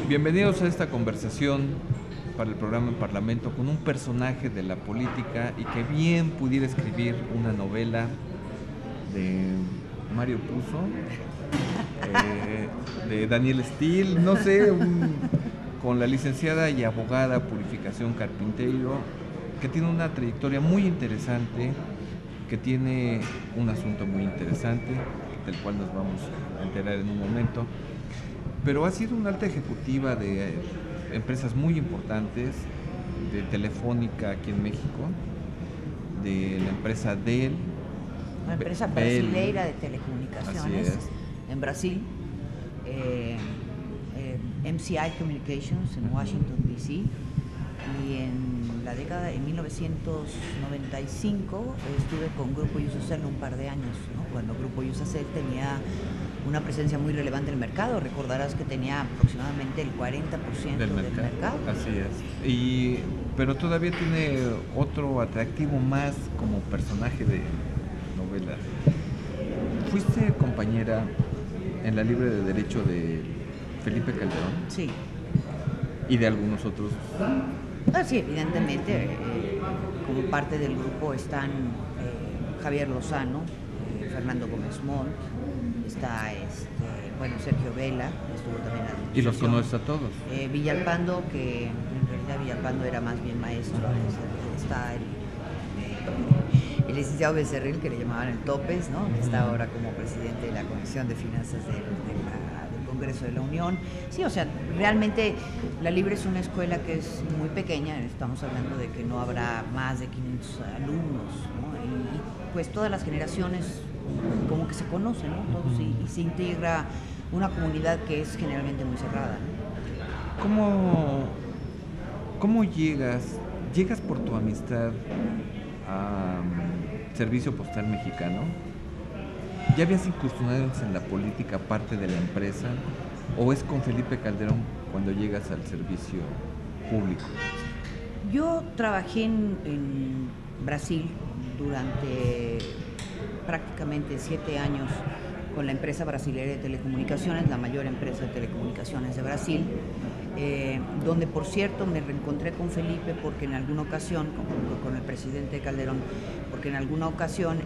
Bienvenidos a esta conversación para el programa En Parlamento con un personaje de la política y que bien pudiera escribir una novela de Mario Puzo, de Daniel Steele, no sé, con la licenciada y abogada Purificación Carpinteiro, que tiene una trayectoria muy interesante, que tiene un asunto muy interesante, del cual nos vamos a enterar en un momento. Pero ha sido una alta ejecutiva de empresas muy importantes, de Telefónica aquí en México, de la empresa Dell. Una empresa brasileira de telecomunicaciones en Brasil, MCI Communications en Washington, D.C. Y en la década de 1995 estuve con Grupo Iusacell un par de años, ¿no? Cuando Grupo Iusacell tenía una presencia muy relevante en el mercado. Recordarás que tenía aproximadamente el 40% del mercado. Así es. Pero todavía tiene otro atractivo más como personaje de novela. ¿Fuiste compañera en la Libre de Derecho de Felipe Calderón? Sí. ¿Y de algunos otros? Sí, evidentemente, como parte del grupo están Javier Lozano, Fernando Gómez Montt, está Sergio Vela, estuvo también en la ¿Y los conoces a todos? Villalpando, que en realidad Villalpando era más bien maestro. Está el licenciado Becerril, que le llamaban el Topes, ¿no? Que está ahora como presidente de la Comisión de Finanzas del Congreso de la Unión. Sí, o sea, realmente la Libre es una escuela que es muy pequeña, estamos hablando de que no habrá más de 500 alumnos, ¿no? Y pues todas las generaciones como que se conocen, ¿no? Todos, y se integra una comunidad que es generalmente muy cerrada, ¿no? ¿Cómo llegas por tu amistad a Servicio Postal Mexicano? ¿Ya habías incursionado en la política aparte de la empresa? ¿O es con Felipe Calderón cuando llegas al servicio público? Yo trabajé en Brasil durante prácticamente 7 años con la empresa brasileña de telecomunicaciones, la mayor empresa de telecomunicaciones de Brasil, donde por cierto me reencontré con Felipe porque en alguna ocasión, con el presidente Calderón, porque en alguna ocasión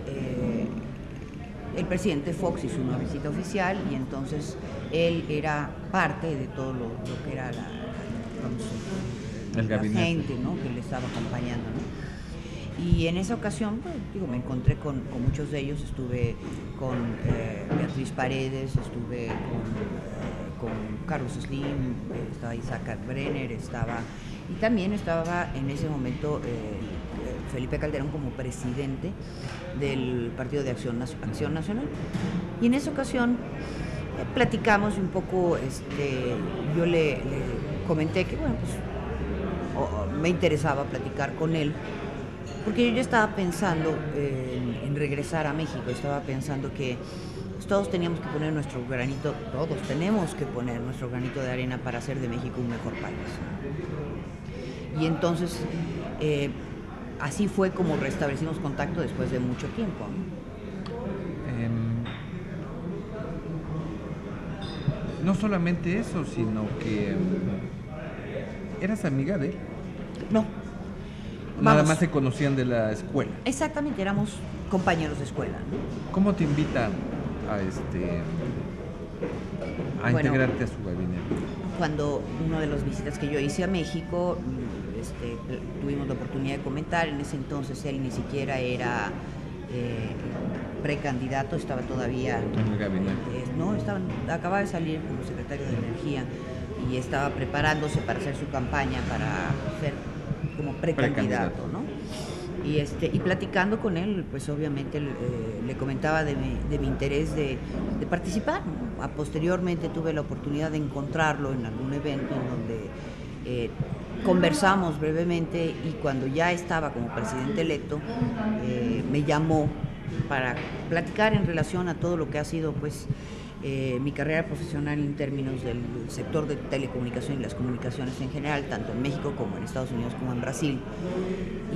el presidente Fox hizo una visita oficial y entonces él era parte de todo lo que era la gente, ¿no? Que le estaba acompañando, ¿no? Y en esa ocasión, me encontré con muchos de ellos. Estuve con Beatriz Paredes, estuve con Carlos Slim, estaba Isaac Brenner, y también estaba en ese momento Felipe Calderón como presidente del Partido de Acción Nacional. Y en esa ocasión platicamos un poco, yo le comenté que me interesaba platicar con él, porque yo ya estaba pensando en regresar a México. Estaba pensando que todos teníamos que poner nuestro granito, todos tenemos que poner nuestro granito de arena para hacer de México un mejor país. Y entonces, así fue como restablecimos contacto después de mucho tiempo, ¿no? No solamente eso, sino que ¿eras amiga de él? No. Nada más se conocían de la escuela. Exactamente, éramos compañeros de escuela, ¿no? ¿Cómo te invita a integrarte a su gabinete? Cuando una de las visitas que yo hice a México, tuvimos la oportunidad de comentar. En ese entonces él ni siquiera era precandidato, estaba todavía en el gabinete. Acababa de salir como secretario de Energía y estaba preparándose para hacer su campaña para ser como precandidato, ¿no? Y platicando con él, pues obviamente le comentaba de mi interés de participar, ¿no? Posteriormente tuve la oportunidad de encontrarlo en algún evento en donde conversamos brevemente, y cuando ya estaba como presidente electo, me llamó para platicar en relación a todo lo que ha sido mi carrera profesional en términos del sector de telecomunicación y las comunicaciones en general, tanto en México como en Estados Unidos como en Brasil.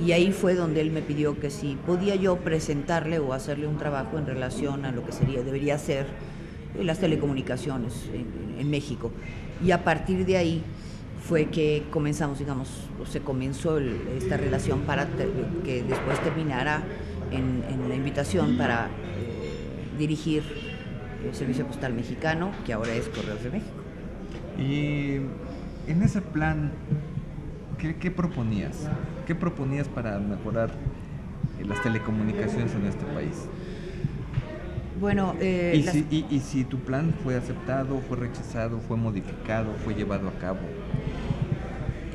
Y ahí fue donde él me pidió que si podía yo presentarle o hacerle un trabajo en relación a lo que debería ser las telecomunicaciones en México. Y a partir de ahí fue que comenzamos, digamos, se comenzó esta relación para que después terminara en la invitación para dirigir el Servicio Postal Mexicano, que ahora es Correos de México. Y en ese plan, ¿qué proponías? ¿Qué proponías para mejorar las telecomunicaciones en este país? Bueno, y si tu plan fue aceptado, fue rechazado, fue modificado, fue llevado a cabo.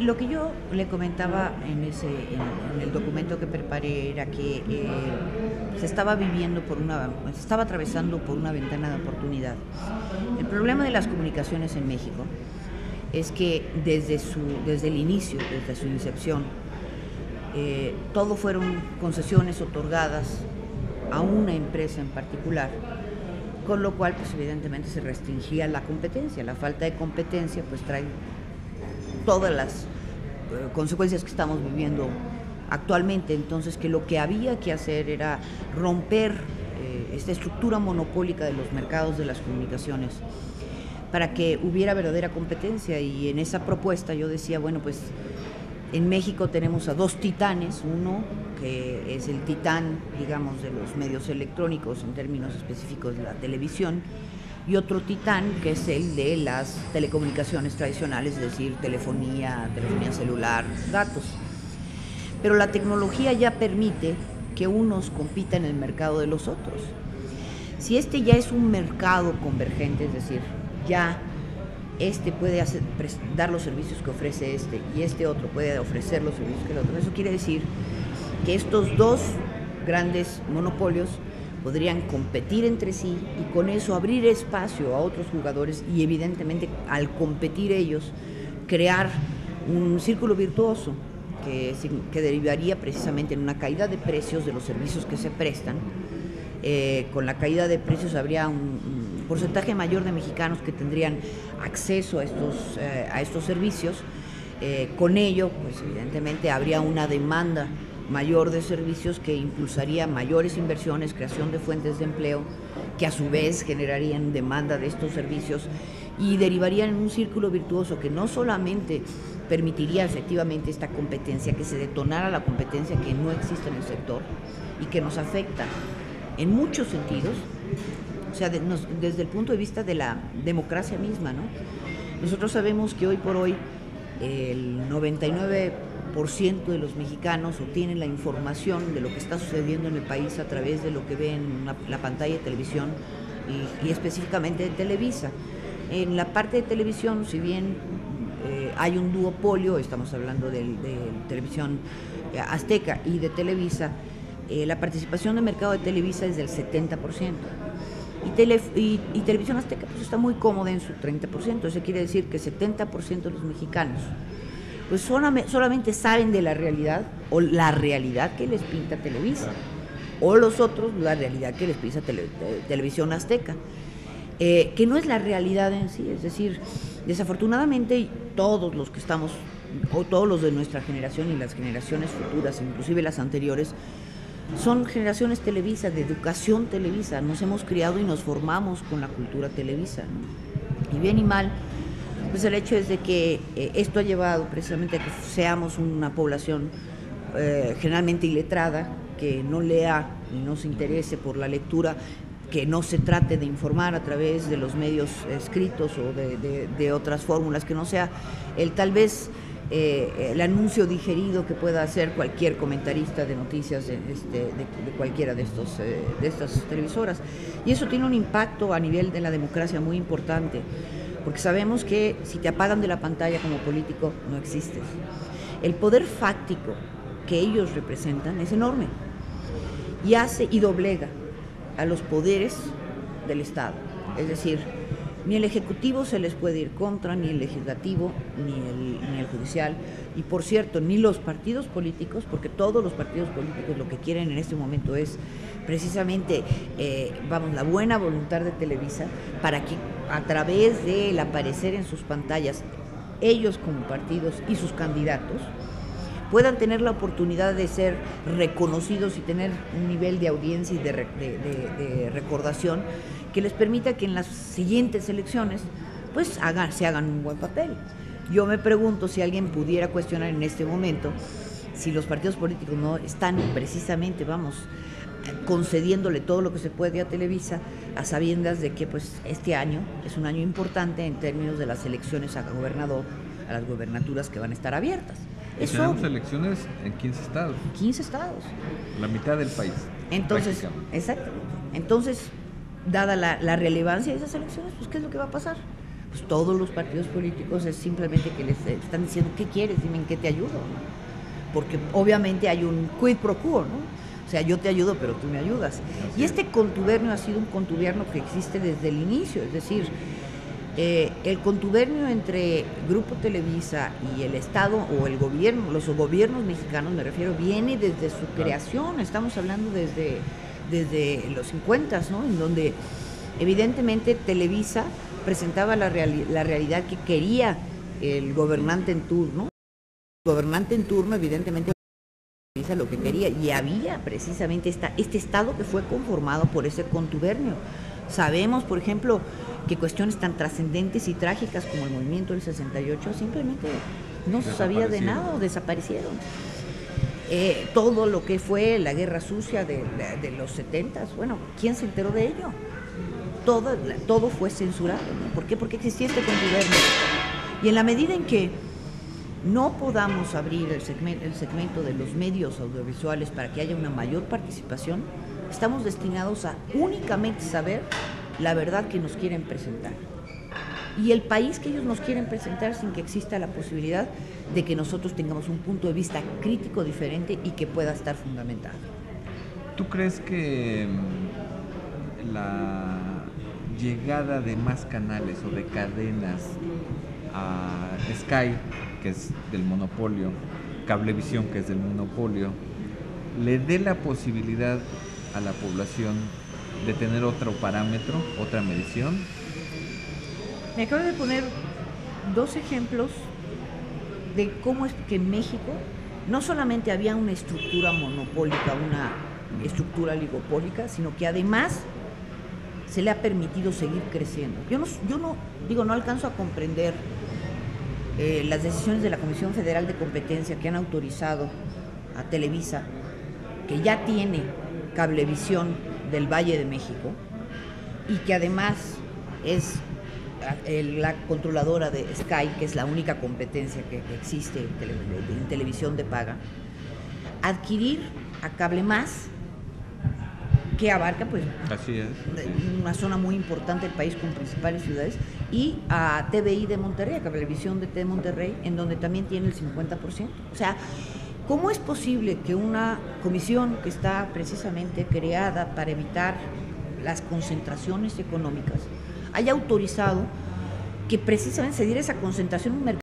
Lo que yo le comentaba en el documento que preparé era que se estaba atravesando por una ventana de oportunidad. El problema de las comunicaciones en México es que desde el inicio, desde su incepción, todo fueron concesiones otorgadas a una empresa en particular, con lo cual pues evidentemente se restringía la competencia. La falta de competencia pues trae todas las consecuencias que estamos viviendo actualmente. Entonces, que lo que había que hacer era romper esta estructura monopólica de los mercados de las comunicaciones para que hubiera verdadera competencia. Y en esa propuesta yo decía, bueno, pues en México tenemos a dos titanes, uno que es el titán, digamos, de los medios electrónicos en términos específicos de la televisión, y otro titán que es el de las telecomunicaciones tradicionales, es decir, telefonía celular, datos. Pero la tecnología ya permite que unos compitan en el mercado de los otros. Si este ya es un mercado convergente, es decir, ya este puede dar los servicios que ofrece este y este otro puede ofrecer los servicios que el otro, eso quiere decir que estos dos grandes monopolios podrían competir entre sí y con eso abrir espacio a otros jugadores y evidentemente al competir ellos crear un círculo virtuoso que derivaría precisamente en una caída de precios de los servicios que se prestan. Con la caída de precios habría un porcentaje mayor de mexicanos que tendrían acceso a estos servicios. Con ello, pues evidentemente habría una demanda mayor de servicios que impulsaría mayores inversiones, creación de fuentes de empleo, que a su vez generarían demanda de estos servicios y derivarían en un círculo virtuoso que no solamente permitiría efectivamente esta competencia, que se detonara la competencia que no existe en el sector y que nos afecta en muchos sentidos, o sea, desde el punto de vista de la democracia misma, ¿no? Nosotros sabemos que hoy por hoy el 99% de los mexicanos obtienen la información de lo que está sucediendo en el país a través de lo que ven en la pantalla de televisión y específicamente de Televisa. En la parte de televisión, si bien hay un duopolio, estamos hablando de Televisión Azteca y de Televisa, la participación de mercado de Televisa es del 70%. Y Televisión Azteca pues está muy cómoda en su 30%, eso quiere decir que 70% de los mexicanos pues solamente saben de la realidad o la realidad que les pinta Televisa, o los otros la realidad que les pinta Televisión Azteca, que no es la realidad en sí. Es decir, desafortunadamente todos los que estamos, o todos los de nuestra generación y las generaciones futuras, inclusive las anteriores, son generaciones Televisa, de educación Televisa, nos hemos criado y nos formamos con la cultura Televisa, ¿no? Y bien y mal, pues el hecho es de que esto ha llevado precisamente a que seamos una población generalmente iletrada, que no lea y no se interese por la lectura, que no se trate de informar a través de los medios escritos o de otras fórmulas, que no sea tal vez el anuncio digerido que pueda hacer cualquier comentarista de noticias de cualquiera de estas televisoras. Y eso tiene un impacto a nivel de la democracia muy importante, porque sabemos que si te apagan de la pantalla como político, no existes. El poder fáctico que ellos representan es enorme y hace y doblega a los poderes del Estado. Es decir, ni el Ejecutivo se les puede ir contra, ni el Legislativo, ni el Judicial, y por cierto, ni los partidos políticos, porque todos los partidos políticos lo que quieren en este momento es precisamente, la buena voluntad de Televisa, para que a través del aparecer en sus pantallas, ellos como partidos y sus candidatos, puedan tener la oportunidad de ser reconocidos y tener un nivel de audiencia y de recordación que les permita que en las siguientes elecciones pues se hagan un buen papel. Yo me pregunto si alguien pudiera cuestionar en este momento si los partidos políticos no están precisamente, concediéndole todo lo que se puede a Televisa, a sabiendas de que pues este año es un año importante en términos de las elecciones a gobernador, a las gobernaturas que van a estar abiertas. Tenemos elecciones en 15 estados. 15 estados. La mitad del país. Entonces, exactamente. Entonces, dada la relevancia de esas elecciones, pues ¿qué es lo que va a pasar? Pues todos los partidos políticos es simplemente que les están diciendo, ¿qué quieres? Dime en qué te ayudo, ¿no? Porque obviamente hay un quid pro quo, ¿no? O sea, yo te ayudo, pero tú me ayudas. Y este contubernio ha sido un contubernio que existe desde el inicio, es decir, el contubernio entre Grupo Televisa y el Estado o el gobierno, los gobiernos mexicanos, me refiero, viene desde su creación, estamos hablando desde los 50, ¿no? En donde evidentemente Televisa presentaba la realidad que quería el gobernante en turno. El gobernante en turno evidentemente lo que quería, y había precisamente este Estado que fue conformado por ese contubernio. Sabemos, por ejemplo, que cuestiones tan trascendentes y trágicas como el movimiento del 68 simplemente no se sabía de nada o desaparecieron. Todo lo que fue la guerra sucia de los 70, bueno, ¿quién se enteró de ello? Todo fue censurado, ¿no? ¿Por qué? Porque existía este contubernio. Y en la medida en que no podamos abrir el segmento de los medios audiovisuales para que haya una mayor participación, estamos destinados a únicamente saber la verdad que nos quieren presentar. Y el país que ellos nos quieren presentar sin que exista la posibilidad de que nosotros tengamos un punto de vista crítico diferente y que pueda estar fundamentado. ¿Tú crees que la llegada de más canales o de cadenas a Sky, que es del monopolio, Cablevisión, que es del monopolio, le dé la posibilidad a la población de tener otro parámetro, otra medición? Me acabo de poner dos ejemplos de cómo es que en México no solamente había una estructura monopólica, una estructura oligopólica, sino que además se le ha permitido seguir creciendo. Yo no alcanzo a comprender las decisiones de la Comisión Federal de Competencia que han autorizado a Televisa, que ya tiene Cablevisión del Valle de México y que además es la controladora de Sky, que es la única competencia que existe en televisión de paga, adquirir a Cable Más, que abarca pues así es, una zona muy importante del país con principales ciudades, y a TVI de Monterrey, a Cablevisión de Monterrey, en donde también tiene el 50%. O sea, ¿cómo es posible que una comisión que está precisamente creada para evitar las concentraciones económicas haya autorizado que precisamente se diera esa concentración en un mercado